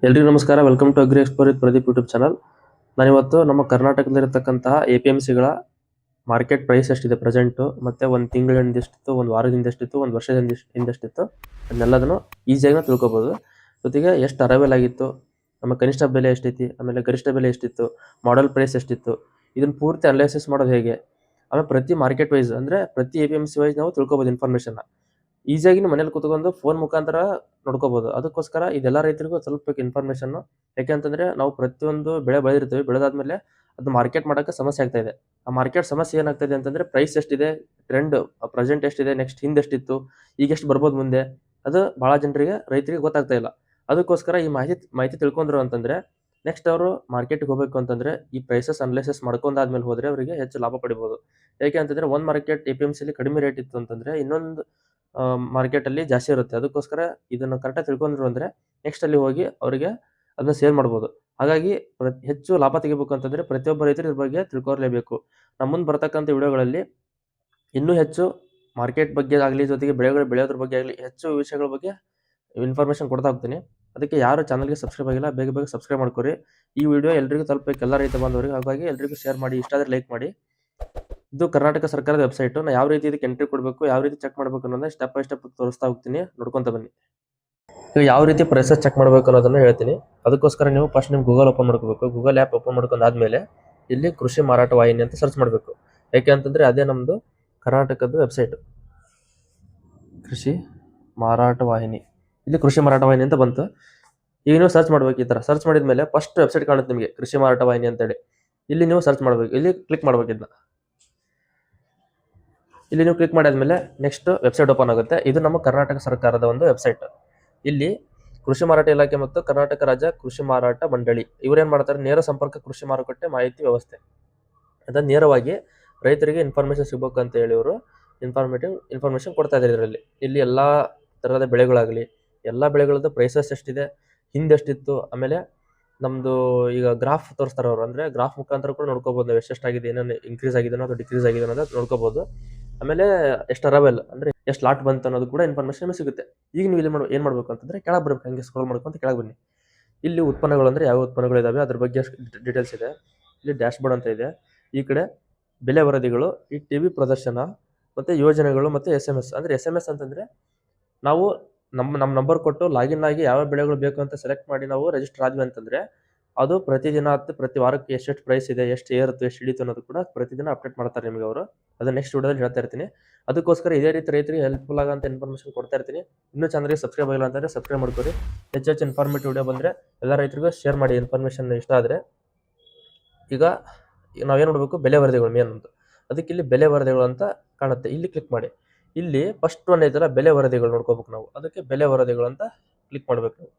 ಎಲ್ರಿಗೂ ನಮಸ್ಕಾರ. Welcome to agri explore with Pradeep YouTube channel. ನಾನಿವತ್ತು ನಮ್ಮ ಕರ್ನಾಟಕದಲ್ಲಿರತಕ್ಕಂತಹ APMCಗಳ ಮಾರ್ಕೆಟ್ ಪ್ರೈಸ್ ಎಷ್ಟಿದೆ ಪ್ರೆಸೆಂಟು, ಮತ್ತು ಒಂದು ತಿಂಗಳಿಂದ ಎಷ್ಟಿತ್ತು, ಒಂದು ವಾರದಿಂದ ಎಷ್ಟಿತ್ತು, ಒಂದು ವರ್ಷದಿಂದ ಎಷ್ಟಿತ್ತು, ಅದನ್ನೆಲ್ಲದನ್ನು ಈಸಿಯಾಗಿ ತಿಳ್ಕೊಬೋದು. ಜೊತೆಗೆ ಎಷ್ಟು ಅರೈವಲ್ ಆಗಿತ್ತು, ನಮ್ಮ ಕನಿಷ್ಠ ಬೆಲೆ ಎಷ್ಟೈತಿ, ಆಮೇಲೆ ಗರಿಷ್ಠ ಬೆಲೆ ಎಷ್ಟಿತ್ತು, ಮಾಡೆಲ್ ಪ್ರೈಸ್ ಎಷ್ಟಿತ್ತು, ಇದನ್ನು ಪೂರ್ತಿ ಅನಲೈಸಿಸ್ ಮಾಡೋದು ಹೇಗೆ, ಆಮೇಲೆ ಪ್ರತಿ ಮಾರ್ಕೆಟ್ ವೈಸ್ ಅಂದರೆ ಪ್ರತಿ APMC ವೈಸ್ ನಾವು ತಿಳ್ಕೊಬೋದು ಇನ್ಫಾರ್ಮೇಷನ್ನ. ಈಸಿಯಾಗಿ ಮನೇಲಿ ಕೂತ್ಕೊಂಡು ಫೋನ್ ಮುಖಾಂತರ ನೋಡ್ಕೋಬೋದು. ಅದಕ್ಕೋಸ್ಕರ ಇದೆಲ್ಲ ರೈತರಿಗೂ ಸ್ವಲ್ಪ ಇನ್ಫಾರ್ಮೇಷನ್ನು. ಯಾಕೆಂತಂದರೆ ನಾವು ಪ್ರತಿಯೊಂದು ಬೆಳೆ ಬೆಳೆದಿರ್ತೀವಿ, ಬೆಳೆದಾದ್ಮೇಲೆ ಅದು ಮಾರ್ಕೆಟ್ ಮಾಡೋಕ್ಕೆ ಸಮಸ್ಯೆ ಆಗ್ತಾ ಇದೆ. ಆ ಮಾರ್ಕೆಟ್ ಸಮಸ್ಯೆ ಏನಾಗ್ತಾಯಿದೆ ಅಂತಂದರೆ ಪ್ರೈಸ್ ಎಷ್ಟಿದೆ, ಟ್ರೆಂಡ್ ಪ್ರೆಸೆಂಟ್ ಎಷ್ಟಿದೆ, ನೆಕ್ಸ್ಟ್ ಹಿಂದೆ ಎಷ್ಟಿತ್ತು, ಈಗ ಎಷ್ಟು ಬರ್ಬೋದು ಮುಂದೆ, ಅದು ಭಾಳ ಜನರಿಗೆ ರೈತರಿಗೆ ಗೊತ್ತಾಗ್ತಾ ಇಲ್ಲ. ಅದಕ್ಕೋಸ್ಕರ ಈ ಮಾಹಿತಿ ತಿಳ್ಕೊಂಡ್ರು ಅಂತಂದರೆ ನೆಕ್ಸ್ಟ್ ಅವರು ಮಾರ್ಕೆಟ್ಗೆ ಹೋಗಬೇಕು ಅಂತಂದರೆ ಈ ಪ್ರೈಸಸ್ ಅನಲೈಸಿಸ್ ಮಾಡ್ಕೊಂಡಾದ್ಮೇಲೆ ಹೋದರೆ ಅವರಿಗೆ ಹೆಚ್ಚು ಲಾಭ ಪಡಿಬೋದು. ಯಾಕೆ ಅಂತಂದರೆ ಒಂದು ಮಾರ್ಕೆಟ್ APMCಲಿ ಕಡಿಮೆ ರೇಟ್ ಇತ್ತು ಅಂತಂದರೆ ಇನ್ನೊಂದು ಮಾರ್ಕೆಟಲ್ಲಿ ಜಾಸ್ತಿ ಇರುತ್ತೆ. ಅದಕ್ಕೋಸ್ಕರ ಇದನ್ನು ಕರೆಕ್ಟಾಗಿ ತಿಳ್ಕೊಂಡ್ರು ಅಂದರೆ ನೆಕ್ಸ್ಟ್ ಅಲ್ಲಿ ಹೋಗಿ ಅವರಿಗೆ ಅದನ್ನ ಸೇಲ್ ಮಾಡ್ಬೋದು. ಹಾಗಾಗಿ ಹೆಚ್ಚು ಲಾಭ ತೆಗಿಬೇಕು ಅಂತಂದರೆ ಪ್ರತಿಯೊಬ್ಬ ರೈತರು ಇದ್ರ ಬಗ್ಗೆ ತಿಳ್ಕೊಲೇಬೇಕು. ನಮ್ಮ ಮುಂದೆ ಬರ್ತಕ್ಕಂಥ ವಿಡಿಯೋಗಳಲ್ಲಿ ಇನ್ನೂ ಹೆಚ್ಚು ಮಾರ್ಕೆಟ್ ಬಗ್ಗೆ ಆಗಲಿ, ಜೊತೆಗೆ ಬೆಳೆಗಳು ಬೆಳೆಯೋದ್ರ ಬಗ್ಗೆ ಆಗಲಿ, ಹೆಚ್ಚು ವಿಷಯಗಳ ಬಗ್ಗೆ ಇನ್ಫಾರ್ಮೇಷನ್ ಕೊಡ್ತಾ ಹೋಗ್ತೀನಿ. ಅದಕ್ಕೆ ಯಾರು ಚಾನಲ್ಗೆ ಸಬ್ಸ್ಕ್ರೈಬ್ ಆಗಿಲ್ಲ ಬೇಗ ಬೇಗ ಸಬ್ಸ್ಕ್ರೈಬ್ ಮಾಡ್ಕೊರಿ. ಈ ವಿಡಿಯೋ ಎಲ್ರಿಗೂ ತಲುಪಬೇಕು, ಎಲ್ಲ ರೈತ ಬಾಂಧವರಿಗೆ. ಹಾಗಾಗಿ ಎಲ್ರಿಗೂ ಶೇರ್ ಮಾಡಿ, ಇಷ್ಟ ಆದರೆ ಲೈಕ್ ಮಾಡಿ. ಇದು ಕರ್ನಾಟಕ ಸರ್ಕಾರದ ವೆಬ್ಸೈಟು. ನಾನು ಯಾವ ರೀತಿ ಇದಕ್ಕೆ ಎಂಟ್ರಿ ಕೊಡಬೇಕು, ಯಾವ ರೀತಿ ಚೆಕ್ ಮಾಡಬೇಕು ಅನ್ನೋದನ್ನ ಸ್ಟೆಪ್ ಬೈ ಸ್ಟೆಪ್ ತೋರಿಸ್ತಾ ಹೋಗ್ತೀನಿ, ನೋಡ್ಕೊಂತ ಬನ್ನಿ. ಈಗ ಯಾವ ರೀತಿ ಪ್ರೈಸಸ್ ಚೆಕ್ ಮಾಡಬೇಕು ಅನ್ನೋದನ್ನು ಹೇಳ್ತೀನಿ. ಅದಕ್ಕೋಸ್ಕರ ನೀವು ಫಸ್ಟ್ ನಿಮ್ಮ ಗೂಗಲ್ ಓಪನ್ ಮಾಡ್ಕೋಬೇಕು. ಗೂಗಲ್ ಆ್ಯಪ್ ಓಪನ್ ಮಾಡ್ಕೊಂಡಾದ್ಮೇಲೆ ಇಲ್ಲಿ ಕೃಷಿ ಮಾರಾಟ ವಾಹಿನಿ ಅಂತ ಸರ್ಚ್ ಮಾಡಬೇಕು. ಯಾಕೆ ಅಂತಂದರೆ ಅದೇ ನಮ್ಮದು ಕರ್ನಾಟಕದ ವೆಬ್ಸೈಟು, ಕೃಷಿ ಮಾರಾಟ ವಾಹಿನಿ. ಇಲ್ಲಿ ಕೃಷಿ ಮಾರಾಟ ವಾಹಿನಿ ಅಂತ ಬಂತು. ಈಗ ನೀವು ಸರ್ಚ್ ಮಾಡ್ಬೇಕು. ಈ ಥರ ಸರ್ಚ್ ಮಾಡಿದ ಮೇಲೆ ಫಸ್ಟ್ ವೆಬ್ಸೈಟ್ ಕಾಣುತ್ತೆ ನಿಮಗೆ, ಕೃಷಿ ಮಾರಾಟ ವಾಹಿನಿ ಅಂತೇಳಿ. ಇಲ್ಲಿ ನೀವು ಸರ್ಚ್ ಮಾಡಬೇಕು, ಇಲ್ಲಿ ಕ್ಲಿಕ್ ಮಾಡ್ಬೇಕು. ಇದನ್ನ ಇಲ್ಲಿ ನೀವು ಕ್ಲಿಕ್ ಮಾಡಿದ್ಮೇಲೆ ನೆಕ್ಸ್ಟ್ ವೆಬ್ಸೈಟ್ ಓಪನ್ ಆಗುತ್ತೆ. ಇದು ನಮ್ಮ ಕರ್ನಾಟಕ ಸರ್ಕಾರದ ಒಂದು ವೆಬ್ಸೈಟ್. ಇಲ್ಲಿ ಕೃಷಿ ಮಾರಾಟ ಇಲಾಖೆ ಮತ್ತು ಕರ್ನಾಟಕ ರಾಜ್ಯ ಕೃಷಿ ಮಾರಾಟ ಮಂಡಳಿ ಇವರೇನು ಮಾಡ್ತಾರೆ, ನೇರ ಸಂಪರ್ಕ ಕೃಷಿ ಮಾರುಕಟ್ಟೆ ಮಾಹಿತಿ ವ್ಯವಸ್ಥೆ. ಅದನ್ನು ನೇರವಾಗಿ ರೈತರಿಗೆ ಇನ್ಫಾರ್ಮೇಷನ್ ಸಿಗಬೇಕು ಅಂತ ಹೇಳಿ ಇವರು ಇನ್ಫಾರ್ಮೇಷನ್ ಕೊಡ್ತಾ ಇದ್ದಾರೆ ಇದರಲ್ಲಿ. ಇಲ್ಲಿ ಎಲ್ಲ ಥರದ ಬೆಳೆಗಳಾಗಲಿ, ಎಲ್ಲ ಬೆಳೆಗಳದ್ದು ಪ್ರೈಸಸ್ ಎಷ್ಟಿದೆ, ಹಿಂದೆ ಎಷ್ಟಿತ್ತು, ಆಮೇಲೆ ನಮ್ಮದು ಈಗ ಗ್ರಾಫ್ ತೋರಿಸ್ತಾರೆ ಅವರು. ಅಂದರೆ ಗ್ರಾಫ್ ಮುಖಾಂತರ ಕೂಡ ನೋಡ್ಕೋಬೋದು ನಾವು ಎಷ್ಟೆಷ್ಟಾಗಿದೆ, ಏನೇನು ಇನ್ಕ್ರೀಸ್ ಆಗಿದೆ ಅಥವಾ ಡಿಕ್ರೀಸ್ ಆಗಿದೆ ಅನ್ನೋದು ನೋಡ್ಕೋಬೋದು. ಆಮೇಲೆ ಎಷ್ಟು ಅರೈವಲ್ ಅಂದರೆ ಎಷ್ಟು ಲಾಟ್ ಬಂತು ಅನ್ನೋದು ಕೂಡ ಇನ್ಫಾರ್ಮೇಷನ್ ನಿಮಗೆ ಸಿಗುತ್ತೆ. ಈಗ ನೀವು ಇಲ್ಲಿ ಏನು ಮಾಡಬೇಕು ಅಂತಂದರೆ ಕೆಳಗೆ ಬರಬೇಕು, ಹಂಗೆ ಸ್ಕ್ರೋಲ್ ಮಾಡ್ಕೊಂತ ಕೆಳಗೆ ಬನ್ನಿ. ಇಲ್ಲಿ ಉತ್ಪನ್ನಗಳು ಅಂದರೆ ಯಾವ ಉತ್ಪನ್ನಗಳಿದ್ದಾವೆ ಅದ್ರ ಬಗ್ಗೆ ಡೀಟೇಲ್ಸ್ ಇದೆ. ಇಲ್ಲಿ ಡ್ಯಾಶ್ಬೋರ್ಡ್ ಅಂತ ಇದೆ. ಈ ಕಡೆ ಬೆಲೆ ವರದಿಗಳು, ಈ TV ಪ್ರದರ್ಶನ, ಮತ್ತು ಯೋಜನೆಗಳು, ಮತ್ತು SMS. ಅಂದರೆ SMS ಅಂತಂದರೆ ನಾವು ನಮ್ಮ ನಂಬರ್ ಕೊಟ್ಟು ಲಾಗಿನ್ ಆಗಿ ಯಾವ ಬೆಳೆಗಳು ಬೇಕು ಅಂತ ಸೆಲೆಕ್ಟ್ ಮಾಡಿ ನಾವು ರಿಜಿಸ್ಟರ್ ಆದ್ವಿ ಅಂತಂದರೆ ಅದು ಪ್ರತಿದಿನ ಪ್ರತಿ ವಾರಕ್ಕೆ ಎಷ್ಟೆಷ್ಟು ಪ್ರೈಸ್ ಇದೆ, ಎಷ್ಟು ಏರುತ್ತು, ಎಷ್ಟು ಇಳಿತು ಅನ್ನೋದು ಕೂಡ ಪ್ರತಿದಿನ ಅಪ್ಡೇಟ್ ಮಾಡ್ತಾರೆ ನಿಮಗೆ ಅವರು. ಅದನ್ನು ನೆಕ್ಸ್ಟ್ ವಿಡಿಯೋದಲ್ಲಿ ಹೇಳ್ತಾ ಇರ್ತೀನಿ. ಅದಕ್ಕೋಸ್ಕರ ಇದೇ ರೀತಿ ರೈತರಿಗೆ ಹೆಲ್ಪ್ಫುಲ್ ಆಗೋಂಥ ಇನ್ಫಾರ್ಮೇಷನ್ ಕೊಡ್ತಾ ಇರ್ತೀನಿ. ಇನ್ನೂ ಚಾನಲ್ಗೆ ಸಬ್ಸ್ಕ್ರೈಬ್ ಆಗಿಲ್ಲ ಅಂತಂದರೆ ಸಬ್ಸ್ಕ್ರೈಬ್ ಮಾಡ್ಕೊರಿ. ಹೆಚ್ಚು ಇನ್ಫಾರ್ಮೇಟಿವ್ ವಿಡಿಯೋ ಬಂದರೆ ಎಲ್ಲ ರೈತರಿಗೂ ಶೇರ್ ಮಾಡಿ, ಇನ್ಫಾರ್ಮೇಷನ್ ಇಷ್ಟ ಆದರೆ. ಈಗ ನಾವೇನು ನೋಡಬೇಕು, ಬೆಲೆ ವರದಿಗಳು ಮೇನ್ ಅಂತ. ಅದಕ್ಕೆ ಇಲ್ಲಿ ಬೆಲೆ ವರದಿಗಳು ಅಂತ ಕಾಣುತ್ತೆ, ಇಲ್ಲಿ ಕ್ಲಿಕ್ ಮಾಡಿ. ಇಲ್ಲಿ ಫಸ್ಟ್ ಒನ್ ಐತಲ್ಲ ಬೆಲೆ ವರದಿಗಳು ನೋಡ್ಕೋಬೇಕು ನಾವು. ಅದಕ್ಕೆ ಬೆಲೆ ವರದಿಗಳು ಅಂತ ಕ್ಲಿಕ್ ಮಾಡಬೇಕು ನಾವು.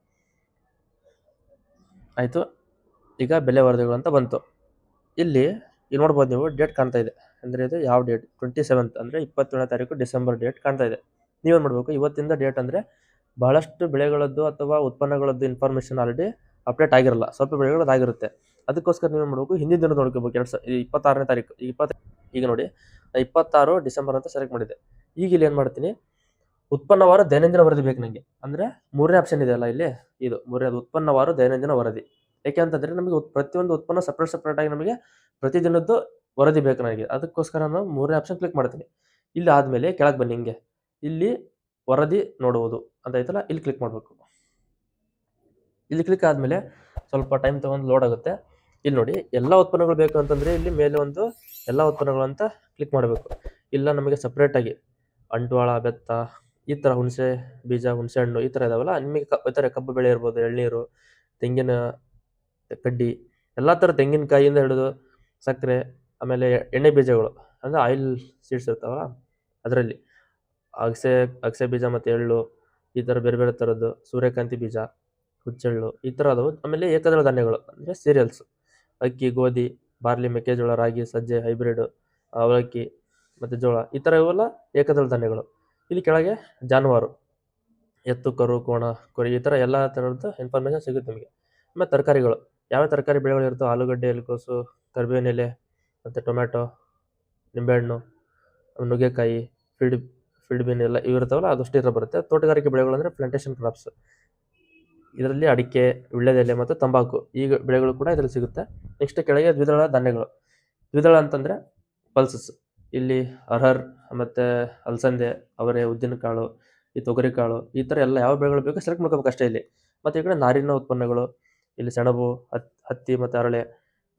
ಆಯಿತು, ಈಗ ಬೆಲೆ ವರದಿಗಳು ಅಂತ ಬಂತು. ಇಲ್ಲಿ ನೋಡ್ಬೋದು ನೀವು, ಡೇಟ್ ಕಾಣ್ತಾ ಇದೆ. ಅಂದರೆ ಇದು ಯಾವ ಡೇಟ್, 27 ಅಂದರೆ 27ನೇ ತಾರೀಕು ಡಿಸೆಂಬರ್ ಡೇಟ್ ಕಾಣ್ತಾ ಇದೆ. ನೀವೇನು ಮಾಡಬೇಕು, ಇವತ್ತಿಂದ ಡೇಟ್ ಅಂದರೆ ಬಹಳಷ್ಟು ಬೆಳೆಗಳದ್ದು ಅಥವಾ ಉತ್ಪನ್ನಗಳದ್ದು ಇನ್ಫಾರ್ಮೇಷನ್ ಆಲ್ರೆಡಿ ಅಪ್ಡೇಟ್ ಆಗಿರಲ್ಲ, ಸ್ವಲ್ಪ ಬೆಳೆಗಳದ್ದು ಆಗಿರುತ್ತೆ. ಅದಕ್ಕೋಸ್ಕರ ನೀವೇನು ಮಾಡಬೇಕು, ಹಿಂದಿನ ದಿನ ನೋಡ್ಕೋಬೇಕು. 26ನೇ ತಾರೀಕು, ಈಗ ನೋಡಿ 26 ಡಿಸೆಂಬರ್ ಅಂತ ಸೆಲೆಕ್ಟ್ ಮಾಡಿದೆ. ಈಗ ಇಲ್ಲಿ ಏನು ಮಾಡ್ತೀನಿ, ಉತ್ಪನ್ನವಾರ ದೈನಂದಿನ ವರದಿ ಬೇಕು ನನಗೆ. ಅಂದರೆ ಮೂರನೇ ಆಪ್ಷನ್ ಇದೆಯಲ್ಲ ಇಲ್ಲಿ, ಇದು ಮೂರನೇದು ಉತ್ಪನ್ನವಾರ ದೈನಂದಿನ ವರದಿ. ಯಾಕೆ ಅಂತಂದರೆ ನಮಗೆ ಪ್ರತಿಯೊಂದು ಉತ್ಪನ್ನ ಸಪ್ರೇಟಾಗಿ ನಮಗೆ ಪ್ರತಿದಿನದ್ದು ವರದಿ ಬೇಕು ನನಗೆ. ಅದಕ್ಕೋಸ್ಕರ ನಾನು ಮೂರನೇ ಆಪ್ಷನ್ ಕ್ಲಿಕ್ ಮಾಡ್ತೀನಿ. ಇಲ್ಲಿ ಆದಮೇಲೆ ಕೆಳಗೆ ಬನ್ನಿ, ಹಿಂಗೆ ಇಲ್ಲಿ ವರದಿ ನೋಡುವುದು ಅಂತ ಐತಲ್ಲ, ಇಲ್ಲಿ ಕ್ಲಿಕ್ ಮಾಡಬೇಕು. ಇಲ್ಲಿ ಕ್ಲಿಕ್ ಆದಮೇಲೆ ಸ್ವಲ್ಪ ಟೈಮ್ ತೊಗೊಂಡು ಲೋಡ್ ಆಗುತ್ತೆ. ಇಲ್ಲಿ ನೋಡಿ ಎಲ್ಲ ಉತ್ಪನ್ನಗಳು ಬೇಕು ಅಂತಂದರೆ ಇಲ್ಲಿ ಮೇಲೆ ಒಂದು ಎಲ್ಲ ಉತ್ಪನ್ನಗಳು ಅಂತ ಕ್ಲಿಕ್ ಮಾಡಬೇಕು. ಇಲ್ಲ ನಮಗೆ ಸಪ್ರೇಟಾಗಿ ಅಂಟ್ವಾಳ, ಬೆತ್ತ, ಈ ಥರ ಹುಣಸೆ ಬೀಜ, ಹುಣಸೆ ಹಣ್ಣು ಈ ಥರ ಇದಾವಲ್ಲ, ನಿಮಗೆ ಈ ಥರ ಕಬ್ಬು ಬೆಳೆ ಇರ್ಬೋದು, ಎಳ್ನೀರು, ತೆಂಗಿನ ಕಡ್ಡಿ, ಎಲ್ಲ ಥರ ತೆಂಗಿನಕಾಯಿಯಿಂದ ಹಿಡಿದು ಸಕ್ಕರೆ, ಆಮೇಲೆ ಎಣ್ಣೆ ಬೀಜಗಳು ಅಂದರೆ ಆಯಿಲ್ ಸೀಡ್ಸ್ ಇರ್ತಾವಲ್ಲ ಅದರಲ್ಲಿ ಅಗಸೆ ಬೀಜ ಮತ್ತು ಎಳ್ಳು, ಈ ಥರ ಬೇರೆ ಬೇರೆ ಥರದ್ದು, ಸೂರ್ಯಕಾಂತಿ ಬೀಜ, ಹುಚ್ಚೆಳ್ಳು ಈ ಥರ ಅದಾವು. ಆಮೇಲೆ ಏಕದಳ ಧಾನ್ಯಗಳು ಅಂದರೆ ಸೀರಿಯಲ್ಸ್, ಅಕ್ಕಿ, ಗೋಧಿ, ಬಾರ್ಲಿ, ಮೆಕ್ಕೆಜೋಳ, ರಾಗಿ, ಸಜ್ಜೆ, ಹೈಬ್ರಿಡ್, ಅವಲಕ್ಕಿ ಮತ್ತು ಜೋಳ, ಈ ಥರ ಇವೆಲ್ಲ ಏಕದಳ ಧಾನ್ಯಗಳು. ಇಲ್ಲಿ ಕೆಳಗೆ ಜಾನುವಾರು, ಎತ್ತು, ಕರು, ಕೋಣ, ಕುರಿ, ಈ ಥರ ಎಲ್ಲ ಥರದ್ದು ಇನ್ಫಾರ್ಮೇಷನ್ ಸಿಗುತ್ತೆ ನಿಮಗೆ. ಆಮೇಲೆ ತರಕಾರಿಗಳು, ಯಾವ ತರಕಾರಿ ಬೆಳೆಗಳು ಇರ್ತವೆ, ಆಲೂಗಡ್ಡೆ, ಎಲೆಕೋಸು, ಕರಿಬೇವಿನ ಎಲೆ, ಮತ್ತು ಟೊಮ್ಯಾಟೊ, ನಿಂಬೆಹಣ್ಣು, ನುಗ್ಗೆಕಾಯಿ, ಫೀಲ್ಡ್ ಬೀನ್ ಎಲ್ಲ ಇವು ಇರ್ತಾವಲ್ಲ, ಅದಷ್ಟು ಇರೋ ಬರುತ್ತೆ. ತೋಟಗಾರಿಕೆ ಬೆಳೆಗಳು ಅಂದರೆ ಪ್ಲಾಂಟೇಶನ್ ಕ್ರಾಪ್ಸ್. ಇದರಲ್ಲಿ ಅಡಿಕೆ, ವೀಳ್ಯದೆಲೆ ಮತ್ತು ತಂಬಾಕು ಈ ಬೆಳೆಗಳು ಕೂಡ ಇದರಲ್ಲಿ ಸಿಗುತ್ತೆ. ನೆಕ್ಸ್ಟ್ ಕೆಳಗೆ ದ್ವಿದಳ ಧಾನ್ಯಗಳು. ದ್ವಿದಳ ಅಂತಂದರೆ ಪಲ್ಸಸ್. ಇಲ್ಲಿ ಅರ್ಹರ್ ಮತ್ತು ಅಲಸಂದೆ, ಅವರೆ, ಉದ್ದಿನಕಾಳು, ಈ ತೊಗರಿಕಾಳು ಈ ಥರ ಎಲ್ಲ ಯಾವ ಬೆಳೆಗಳು ಬೇಕೋ ಸೆಲೆಕ್ಟ್ ಮಾಡ್ಕೋಬೇಕು ಅಷ್ಟೇ ಇಲ್ಲಿ. ಮತ್ತು ಈ ಕಡೆ ನಾರಿನ ಉತ್ಪನ್ನಗಳು, ಇಲ್ಲಿ ಸೆಣಬು, ಹತ್ತಿ ಮತ್ತು ಹರಳೆ.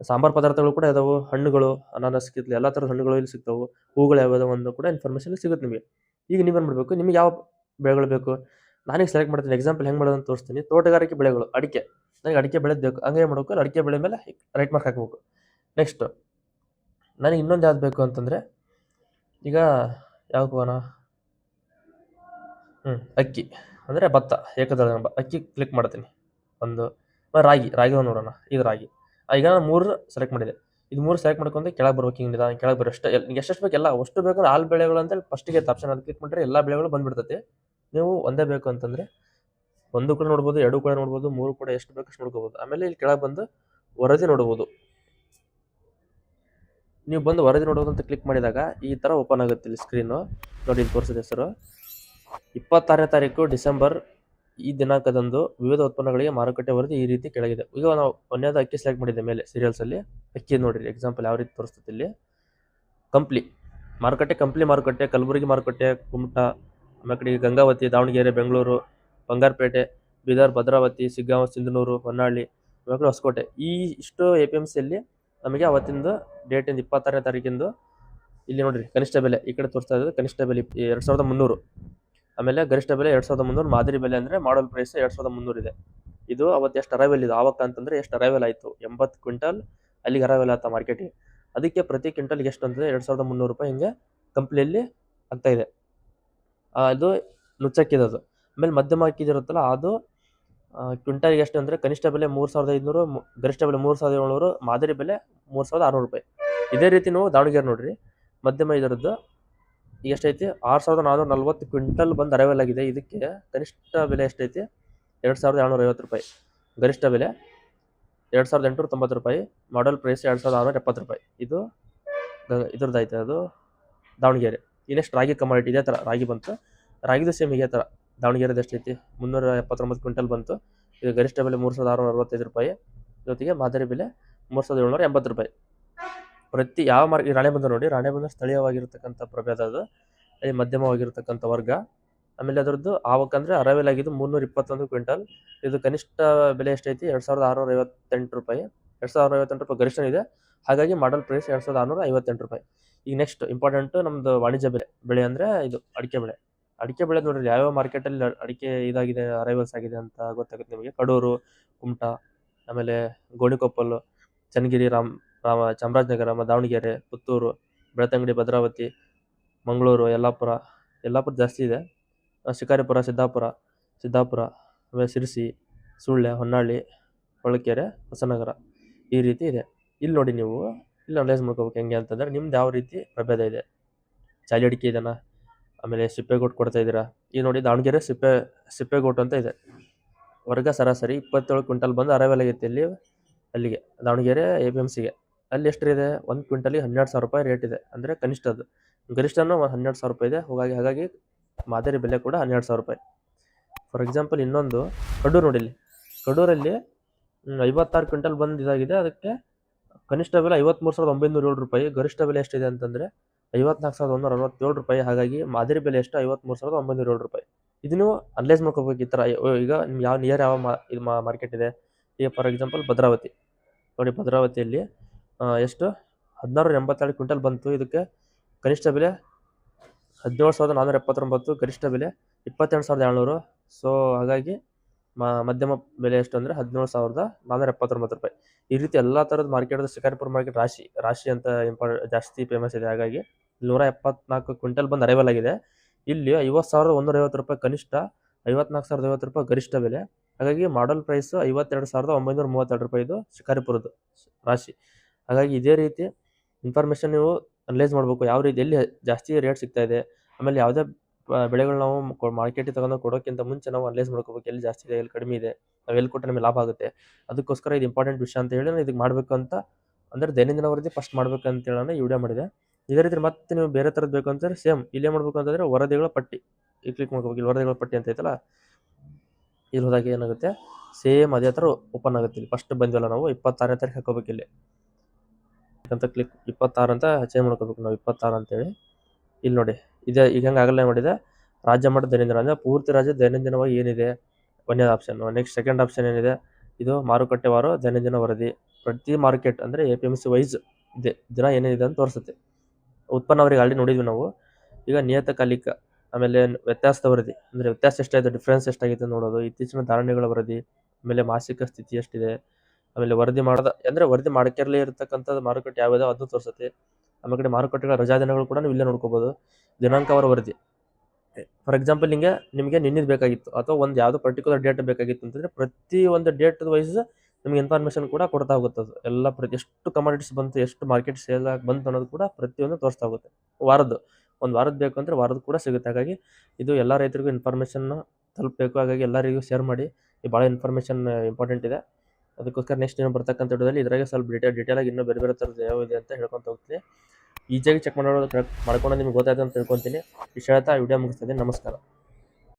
ಸಾಂಬಾರು ಪದಾರ್ಥಗಳು ಕೂಡ ಇದಾವೆ. ಹಣ್ಣುಗಳು, ಅನಾನಸ್, ಕಿತ್ಲೆ ಎಲ್ಲ ಥರದ ಹಣ್ಣುಗಳು ಇಲ್ಲಿ ಸಿಗ್ತಾವೆ. ಹೂಗಳು ಯಾವ್ಯಾವ ಒಂದು ಕೂಡ ಇನ್ಫಾರ್ಮೇಷನ್ ಸಿಗುತ್ತೆ ನಿಮಗೆ. ಈಗ ನೀವೇನು ಮಾಡಬೇಕು, ನಿಮಗೆ ಯಾವ ಬೆಳೆಗಳು ಬೇಕು ನಾನೀಗ ಸೆಲೆಕ್ಟ್ ಮಾಡ್ತೀನಿ. ಎಕ್ಸಾಂಪಲ್ ಹೆಂಗೆ ಮಾಡೋದು ಅಂತ ತೋರಿಸ್ತೀನಿ. ತೋಟಗಾರಿಕೆ ಬೆಳೆಗಳು, ಅಡಿಕೆ. ನನಗೆ ಅಡಿಕೆ ಬೆಳೆದು ಬೇಕು, ಹಂಗೆ ಮಾಡಬೇಕು. ಅಡಿಕೆ ಬೆಳೆ ಮೇಲೆ ರೈಟ್ ಮಾರ್ಕ್ ಹಾಕಬೇಕು. ನೆಕ್ಸ್ಟ್ ನನಗೆ ಇನ್ನೊಂದು ಯಾವ್ದು ಬೇಕು ಅಂತಂದರೆ, ಈಗ ಯಾವ ಹೋಗೋಣ, ಅಕ್ಕಿ ಅಂದರೆ ಭತ್ತ, ಏಕದಳ ಅಕ್ಕಿ ಕ್ಲಿಕ್ ಮಾಡ್ತೀನಿ. ಒಂದು ರಾಗಿ ಒಂದು ನೋಡೋಣ. ಇದು ರಾಗಿ. ಈಗ ನಾನು 3 ಸೆಲೆಕ್ಟ್ ಮಾಡಿದೆ. ಇದು 3 ಸೆಲೆಕ್ಟ್ ಮಾಡ್ಕೊಂಡು ಕೆಳಗೆ ಬರ್ಬೇಕು. ಹಿಂಗೆ ನಿಧಾನ ಕೆಳಗೆ ಬರೋ ಎಷ್ಟೆಷ್ಟು ಬೇಕು ಎಲ್ಲ ಅಷ್ಟು ಬೇಕು. ಆಲ್ ಬೆಳೆಗಳು ಅಂತೇಳಿ ಫಸ್ಟಿಗೆ ಆಪ್ಷನ್ ಅದು ಕ್ಲಿಕ್ ಮಾಡಿದ್ರೆ ಎಲ್ಲ ಬೆಳೆಗಳು ಬಂದ್ಬಿಡ್ತೈತಿ. ನೀವು ಒಂದೇ ಬೇಕು ಅಂತಂದರೆ 1 ಕೂಡ ನೋಡ್ಬೋದು, 2 ಕೂಡ ನೋಡ್ಬೋದು, 3 ಕೂಡ ಎಷ್ಟು ಬೇಕು ಅಷ್ಟು ನೋಡ್ಕೋಬೋದು. ಆಮೇಲೆ ಇಲ್ಲಿ ಕೆಳಗೆ ಬಂದು ವರದಿ ನೋಡ್ಬೋದು. ನೀವು ಬಂದು ವರದಿ ನೋಡೋದು ಅಂತ ಕ್ಲಿಕ್ ಮಾಡಿದಾಗ ಈ ಥರ ಓಪನ್ ಆಗುತ್ತೆ ಇಲ್ಲಿ ಸ್ಕ್ರೀನು. ನೋಡಿ, ಇಲ್ಲಿ ತೋರಿಸಿದ ಹೆಸರು 26ನೇ ತಾರೀಕು ಡಿಸೆಂಬರ್ ಈ ದಿನಾಂಕದಂದು ವಿವಿಧ ಉತ್ಪನ್ನಗಳಿಗೆ ಮಾರುಕಟ್ಟೆ ವರದಿ ಈ ರೀತಿ ಕೆಳಗಿದೆ. ಈಗ ನಾವು ಒಂದೇದು ಅಕ್ಕಿ ಸೆಲೆಕ್ಟ್ ಮಾಡಿದ್ದೆ ಮೇಲೆ ಸೀರಿಯಲ್ಸಲ್ಲಿ. ಅಕ್ಕಿ ನೋಡಿರಿ, ಎಕ್ಸಾಂಪಲ್ ಯಾವ ರೀತಿ ತೋರಿಸ್ತದೆ ಇಲ್ಲಿ. ಕಂಪ್ಲಿ ಮಾರುಕಟ್ಟೆ, ಕಲಬುರಗಿ ಮಾರುಕಟ್ಟೆ, ಕುಮಟಾ, ಆಮೇಲೆ ಕಡೆ ಗಂಗಾವತಿ, ದಾವಣಗೆರೆ, ಬೆಂಗಳೂರು, ಬಂಗಾರಪೇಟೆ, ಬೀದರ್, ಭದ್ರಾವತಿ, ಸಿಗ್ಗಾಂವ, ಸಿಂಧನೂರು, ಹೊನ್ನಾಳಿ, ಆಮೇಲೆ ಹೊಸಕೋಟೆ. ಈ ಇಷ್ಟು APMCಯಲ್ಲಿ ನಮಗೆ ಅವತ್ತಿಂದು ಡೇಟಿಂದ 26ನೇ ತಾರೀಕಿಂದು ಇಲ್ಲಿ ನೋಡಿರಿ ಕನಿಷ್ಠ ಬೆಲೆ ಈ ಕಡೆ ತೋರಿಸ್ತಾ ಇರೋದು. ಕನಿಷ್ಠ ಬೆಲೆ 2300, ಆಮೇಲೆ ಗರಿಷ್ಠ ಬೆಲೆ 2300. ಮಾದರಿ ಬೆಲೆ ಅಂದರೆ ಮಾಡಲ್ ಪ್ರೈಸ್ 2300 ಇದೆ. ಇದು ಅವತ್ತು ಎಷ್ಟು ಅರೈವಲ್ ಇದೆ ಆವಕ್ಕ ಅಂತಂದರೆ ಎಷ್ಟು ಅರೈವಲ್ ಆಯಿತು, 80 ಕ್ವಿಂಟಲ್ ಅಲ್ಲಿಗೆ ಅರೈವಲ್ ಆಯ್ತು ಮಾರ್ಕೆಟಿಗೆ. ಅದಕ್ಕೆ ಪ್ರತಿ ಕ್ವಿಂಟಲ್ಗೆ ಎಷ್ಟು ಅಂತಂದರೆ 2300 ರೂಪಾಯಿ ಹಿಂಗೆ ಕಂಪ್ನಿಯಲ್ಲಿ ಆಗ್ತಾಯಿದೆ. ಅದು ನುಚ್ಚಕ್ಕಿದೆ ಅದು. ಆಮೇಲೆ ಮಧ್ಯಮ ಅಕ್ಕಿದಿರುತ್ತಲ್ಲ ಅದು ಕ್ವಿಂಟಲ್ಗೆ ಎಷ್ಟು ಅಂದರೆ ಕನಿಷ್ಠ ಬೆಲೆ 3500, ಗರಿಷ್ಠ ಬೆಲೆ 3700, ಮಾದರಿ ಬೆಲೆ 3600 ರೂಪಾಯಿ. ಇದೇ ರೀತಿ ನಾವು ದಾವಣಗೆರೆ ನೋಡ್ರಿ, ಮಧ್ಯಮ ಇದರದ್ದು ಈಗ ಎಷ್ಟೈತಿ 6440 ಕ್ವಿಂಟಲ್ ಬಂದು ಅರೈವಲ್ ಆಗಿದೆ. ಇದಕ್ಕೆ ಕನಿಷ್ಠ ಬೆಲೆ ಎಷ್ಟೈತಿ 2750 ರೂಪಾಯಿ, ಗರಿಷ್ಠ ಬೆಲೆ 2890 ರೂಪಾಯಿ, ಮಾಡಲ್ ಪ್ರೈಸ್ 2670 ರೂಪಾಯಿ. ಇದು ಇದ್ರದ್ದಾಯ್ತು, ಅದು ದಾವಣಗೆರೆ. ಈ ನೆಕ್ಸ್ಟ್ ರಾಗಿ ಕಮಾಡಿಟಿ ಇದೇ ಥರ ರಾಗಿ ಬಂತು. ರಾಗಿದು ಸೇಮ್ ಇದೇ ಥರ ದಾವಣಗೆರೆದು ಎಷ್ಟೈತಿ 379 ಕ್ವಿಂಟಲ್ ಬಂತು. ಇದು ಗರಿಷ್ಠ ಬೆಲೆ 3665 ರೂಪಾಯಿ, ಜೊತೆಗೆ ಮಾದರಿ ಬೆಲೆ 3780 ರೂಪಾಯಿ. ಪ್ರತಿ ಯಾವ ರಾಣೆಬಂದೂರು ನೋಡಿ, ರಾಣೆಬಂದೂರು ಸ್ಥಳೀಯವಾಗಿರ್ತಕ್ಕಂಥ ಪ್ರಭೇದ, ಅದು ಅಲ್ಲಿ ಮಧ್ಯಮವಾಗಿರ್ತಕ್ಕಂಥ ವರ್ಗ. ಆಮೇಲೆ ಅದರದ್ದು ಆವಕ್ಕಂದರೆ ಅರೈವಲ್ ಆಗಿದ್ದು 321 ಕ್ವಿಂಟಲ್. ಇದು ಕನಿಷ್ಠ ಬೆಲೆ ಎಷ್ಟೈತಿ 2658 ರೂಪಾಯಿ, 2658 ರೂಪಾಯಿ ಗರಿಷ್ಠ ಇದೆ. ಹಾಗಾಗಿ ಮಾಡಲ್ ಪ್ರೈಸ್ 2658 ರೂಪಾಯಿ. ಈಗ ನೆಕ್ಸ್ಟ್ ಇಂಪಾರ್ಟೆಂಟು ನಮ್ಮದು ವಾಣಿಜ್ಯ ಬೆಳೆ ಅಂದರೆ ಇದು ಅಡಿಕೆ ಬೆಳೆ ನೋಡ್ರಿ. ಯಾವ್ಯಾವ ಮಾರ್ಕೆಟಲ್ಲಿ ಅಡಿಕೆ ಇದಾಗಿದೆ, ಅರೈವಲ್ಸ್ ಆಗಿದೆ ಅಂತ ಗೊತ್ತಾಗುತ್ತೆ ನಿಮಗೆ. ಕಡೂರು, ಕುಮಟಾ, ಆಮೇಲೆ ಗೋಣಿಕೊಪ್ಪಲು, ಚನ್ನಗಿರಿ, ಚಾಮರಾಜನಗರ, ದಾವಣಗೆರೆ, ಪುತ್ತೂರು, ಬೆಳ್ತಂಗಡಿ, ಭದ್ರಾವತಿ, ಮಂಗಳೂರು, ಯಲ್ಲಾಪುರ ಜಾಸ್ತಿ ಇದೆ. ಶಿಕಾರಿಪುರ, ಸಿದ್ದಾಪುರ, ಆಮೇಲೆ ಸಿರಸಿ, ಸುಳ್ಯ, ಹೊನ್ನಾಳಿ, ಹೊಳಕೆರೆ, ಹೊಸನಗರ ಈ ರೀತಿ ಇದೆ. ಇಲ್ಲಿ ನೋಡಿ, ನೀವು ಇಲ್ಲಿ ಅನಲೈಸ್ ಮಾಡ್ಕೋಬೇಕು ಹೆಂಗೆ ಅಂತಂದರೆ ನಿಮ್ದು ಯಾವ ರೀತಿ ಪ್ರಭೇದ ಇದೆ. ಚಾಲಿ ಅಡಿಕೆ ಇದೆನಾ, ಆಮೇಲೆ ಸಿಪ್ಪೆಗೋಟು ಕೊಡ್ತಾ ಇದ್ದೀರಾ. ಈಗ ನೋಡಿ ದಾವಣಗೆರೆ ಸಿಪ್ಪೆಗೋಟು ಅಂತ ಇದೆ. ವರ್ಗ ಸರಾಸರಿ 27 ಕ್ವಿಂಟಲ್ ಬಂದು ಅರೈವಲ್ ಆಗೈತೆ ಅಲ್ಲಿಗೆ ದಾವಣಗೆರೆ APMCಗೆ. ಅಲ್ಲಿ ಎಷ್ಟಿದೆ 1 ಕ್ವಿಂಟಲಿಗೆ 12,000 ರೂಪಾಯಿ ರೇಟ್ ಇದೆ, ಅಂದರೆ ಕನಿಷ್ಠದ್ದು. ಗರಿಷ್ಠನೂ 12,000 ರೂಪಾಯಿ ಇದೆ. ಹಾಗಾಗಿ ಮಾದರಿ ಬೆಲೆ ಕೂಡ 12,000 ರೂಪಾಯಿ. ಫಾರ್ ಎಕ್ಸಾಂಪಲ್ ಇನ್ನೊಂದು ಕಡೂರು ನೋಡಿ, ಇಲ್ಲಿ ಕಡೂರಲ್ಲಿ 56 ಕ್ವಿಂಟಲ್ ಬಂದು ಇದಾಗಿದೆ. ಅದಕ್ಕೆ ಕನಿಷ್ಠ ಬೆಲೆ 53,907 ರೂಪಾಯಿ, ಗರಿಷ್ಠ ಬೆಲೆ ಎಷ್ಟಿದೆ ಅಂತಂದರೆ 54,167 ರೂಪಾಯಿ. ಹಾಗಾಗಿ ಮಾದರಿ ಬೆಲೆ ಎಷ್ಟು 53,907 ರೂಪಾಯಿ. ಇದನ್ನು ಅನಲೈಸ್ ಮಾಡ್ಕೋಬೇಕು ಈ ಥರ. ಈಗ ನಿಮ್ಗೆ ಯಾವ ನಿಯರ್ ಇದು ಮಾರ್ಕೆಟ್ ಇದೆ. ಈಗ ಫಾರ್ ಎಕ್ಸಾಂಪಲ್ ಭದ್ರಾವತಿ ನೋಡಿ, ಭದ್ರಾವತಿಯಲ್ಲಿ ಎಷ್ಟು 1682 ಕ್ವಿಂಟಲ್ ಬಂತು. ಇದಕ್ಕೆ ಕನಿಷ್ಠ ಬೆಲೆ 17,479, ಗರಿಷ್ಠ ಬೆಲೆ 28,700. ಸೊ ಹಾಗಾಗಿ ಮಧ್ಯಮ ಬೆಲೆ ಎಷ್ಟು ಅಂದರೆ 17,479 ರೂಪಾಯಿ. ಈ ರೀತಿ ಎಲ್ಲ ಥರದ ಮಾರ್ಕೆಟ್ದು ಶಿಕಾರಿಪುರ ಮಾರ್ಕೆಟ್ ರಾಶಿ ಅಂತ ಜಾಸ್ತಿ ಫೇಮಸ್ ಇದೆ. ಹಾಗಾಗಿ 174 ಕ್ವಿಂಟಲ್ ಬಂದು ಅರೈವಲ್ ಆಗಿದೆ. ಇಲ್ಲಿ 50,150 ರೂಪಾಯಿ ಕನಿಷ್ಠ, 54,050 ರೂಪಾಯಿ ಗರಿಷ್ಠ ಬೆಲೆ. ಹಾಗಾಗಿ ಮಾಡಲ್ ಪ್ರೈಸ್ 52,932 ರೂಪಾಯಿ ಇದು ಶಿಕಾರಿಪುರದ್ದು ರಾಶಿ. ಹಾಗಾಗಿ ಇದೇ ರೀತಿ ಇನ್ಫಾರ್ಮೇಷನ್ ನೀವು ಅನಲೈಸ್ ಮಾಡಬೇಕು, ಯಾವ ರೀತಿ ಎಲ್ಲಿ ಜಾಸ್ತಿ ರೇಟ್ ಸಿಗ್ತಾ ಇದೆ. ಆಮೇಲೆ ಯಾವುದೇ ಬೆಳೆಗಳು ನಾವು ಮಾರ್ಕೆಟಿಗೆ ತಗೊಂಡು ಕೊಡೋಕ್ಕಿಂತ ಮುಂಚೆ ನಾವು ಅನಲೈಸ್ ಮಾಡ್ಕೋಬೇಕು, ಎಲ್ಲಿ ಜಾಸ್ತಿ ಇದೆ, ಎಲ್ಲಿ ಕಡಿಮೆ ಇದೆ, ನಾವು ಎಲ್ಲಿ ಕೊಟ್ಟರೆ ನಮಗೆ ಲಾಭ ಆಗುತ್ತೆ. ಅದಕ್ಕೋಸ್ಕರ ಇದು ಇಂಪಾರ್ಟೆಂಟ್ ವಿಷಯ ಅಂತ ಹೇಳಿ ನಾನು ಇದಕ್ಕೆ ಮಾಡಬೇಕು ಅಂತ, ಅಂದರೆ ದೈನಂದಿನ ವರದಿ ಫಸ್ಟ್ ಮಾಡಬೇಕು ಅಂತೇಳಿ ನಾನು ಈ ವಿಡಿಯೋ ಮಾಡಿದೆ. ಇದೇ ರೀತಿ ಮತ್ತೆ ನೀವು ಬೇರೆ ಥರದ್ದು ಬೇಕು ಅಂತಂದರೆ ಸೇಮ್ ಇಲ್ಲೇ ಮಾಡಬೇಕು ಅಂತಂದರೆ ವರದಿಗಳ ಪಟ್ಟಿ ಈ ಕ್ಲಿಕ್ ಮಾಡ್ಕೋಬೇಕು. ಇಲ್ಲಿ ವರದಿಗಳ ಪಟ್ಟಿ ಅಂತ ಐತಲ್ಲ, ಇಲ್ಲಿ ಹೋದಾಗ ಏನಾಗುತ್ತೆ ಸೇಮ್ ಅದೇ ಥರ ಓಪನ್ ಆಗುತ್ತೆ. ಇಲ್ಲಿ ಫಸ್ಟ್ ಬಂದಿವಲ್ಲ ನಾವು 26ನೇ ತಾರೀಕು ಹಾಕೋಬೇಕು ಇಲ್ಲಿ ಅಂತ ಕ್ಲಿಕ್ 26 ಅಂತ ಚೇಂಜ್ ಮಾಡ್ಕೋಬೇಕು ನಾವು 26 ಅಂತೇಳಿ. ಇಲ್ಲಿ ನೋಡಿ ಇದೆ ಈಗ ಹೆಂಗೆ ಆಗಲ್ಲ ಮಾಡಿದೆ ರಾಜ್ಯ ಮಟ್ಟ ದೈನಂದಿನ ಅಂದರೆ ಪೂರ್ತಿ ರಾಜ್ಯ ದೈನಂದಿನವಾಗಿ ಏನಿದೆ ಒಂದೇ ಆಪ್ಷನ್. ನೆಕ್ಸ್ಟ್ ಸೆಕೆಂಡ್ ಆಪ್ಷನ್ ಏನಿದೆ ಇದು ಮಾರುಕಟ್ಟೆ ವಾರ ದೈನಂದಿನ ವರದಿ. ಪ್ರತಿ ಮಾರ್ಕೆಟ್ ಅಂದರೆ APMC ವೈಸ್ ಇದೆ ದಿನ ಏನೇನಿದೆ ಅಂತ ತೋರಿಸುತ್ತೆ. ಉತ್ಪನ್ನ ಅವರಿಗೆ ಆಲ್ರೆಡಿ ನೋಡಿದ್ವಿ ನಾವು. ಈಗ ನಿಯತಕಾಲಿಕ ಆಮೇಲೆ ವ್ಯತ್ಯಾಸದ ವರದಿ ಅಂದರೆ ವ್ಯತ್ಯಾಸ ಎಷ್ಟಾಗಿದೆ ಡಿಫ್ರೆನ್ಸ್ ಎಷ್ಟಾಗಿದೆ ನೋಡೋದು. ಇತ್ತೀಚಿನ ಧಾರಣೆಗಳ ವರದಿ, ಆಮೇಲೆ ಮಾಸಿಕ ಸ್ಥಿತಿ ಎಷ್ಟಿದೆ, ಆಮೇಲೆ ವರದಿ ಮಾಡದ ಅಂದರೆ ವರದಿ ಮಾಡ್ಕಿರಲೇ ಇರತಕ್ಕಂಥದ್ದು ಮಾರುಕಟ್ಟೆ ಯಾವ್ಯಾವ ಅದು ತೋರಿಸುತ್ತೆ. ಆಮೇಲೆ ಕಡೆ ಮಾರುಕಟ್ಟೆಗಳ ರಜಾ ದಿನಗಳು ಕೂಡ ನೀವು ಇಲ್ಲೇ ನೋಡ್ಕೋಬೋದು. ದಿನಾಂಕವಾರ ವರದಿ ಫಾರ್ ಎಕ್ಸಾಂಪಲ್ ನಿಮಗೆ ನಿನ್ನಿದ್ ಬೇಕಾಗಿತ್ತು ಅಥವಾ ಒಂದು ಯಾವುದೋ ಪರ್ಟಿಕ್ಯುಲರ್ ಡೇಟ್ ಬೇಕಾಗಿತ್ತು ಅಂತಂದರೆ ಪ್ರತಿ ಒಂದು ಡೇಟ್ ವೈಸ್ ನಿಮ್ಗೆ ಇನ್ಫಾರ್ಮೇಷನ್ ಕೂಡ ಕೊಡ್ತಾ ಹೋಗುತ್ತೆ. ಅದು ಎಲ್ಲ ಎಷ್ಟು ಕಮಾಡಿಟೀಸ್ ಬಂತು, ಎಷ್ಟು ಮಾರ್ಕೆಟ್ ಸೇಲ್ ಆಗಿ ಬಂತು ಅನ್ನೋದು ಕೂಡ ಪ್ರತಿಯೊಂದು ತೋರಿಸ್ತಾ ಹೋಗುತ್ತೆ. ಒಂದು ವಾರದ್ದು ಬೇಕು ಅಂದರೆ ವಾರದ್ದು ಕೂಡ ಸಿಗುತ್ತೆ. ಹಾಗಾಗಿ ಇದು ಎಲ್ಲ ರೈತರಿಗೂ ಇನ್ಫಾರ್ಮೇಷನ್ ತಲುಪಬೇಕು. ಹಾಗಾಗಿ ಎಲ್ಲರಿಗೂ ಶೇರ್ ಮಾಡಿ. ಈ ಭಾಳ ಇನ್ಫಾರ್ಮೇಷನ್ ಇಂಪಾರ್ಟೆಂಟ್ ಇದೆ. ಅದಕ್ಕೋಸ್ಕರ ನೆಕ್ಸ್ಟ್ ದಿನ ಬರ್ತಕ್ಕಂಥ ವಿಡಿಯೋದಲ್ಲಿ ಇದ್ರಾಗೆ ಸ್ವಲ್ಪ ಡೀಟೇಲಾಗಿ ಇನ್ನೂ ಬೇರೆ ಬೇರೆ ಥರದ್ದು ಯಾವ ಇದೆ ಅಂತ ಹೇಳ್ಕೊತ ಹೋಗ್ತೀನಿ. ಈಜಿಯಾಗಿ ಚೆಕ್ ಮಾಡ್ಕೊಂಡು ನಿಮ್ಗೆ ಗೊತ್ತಾಯ್ತು ಅಂತ ತಿಳ್ಕೊತೀನಿ. ಇಷ್ಟ ಹೇಳ್ತಾ ವಿಡಿಯೋ ಮುಗಿಸ್ತದೆ. ನಮಸ್ಕಾರ.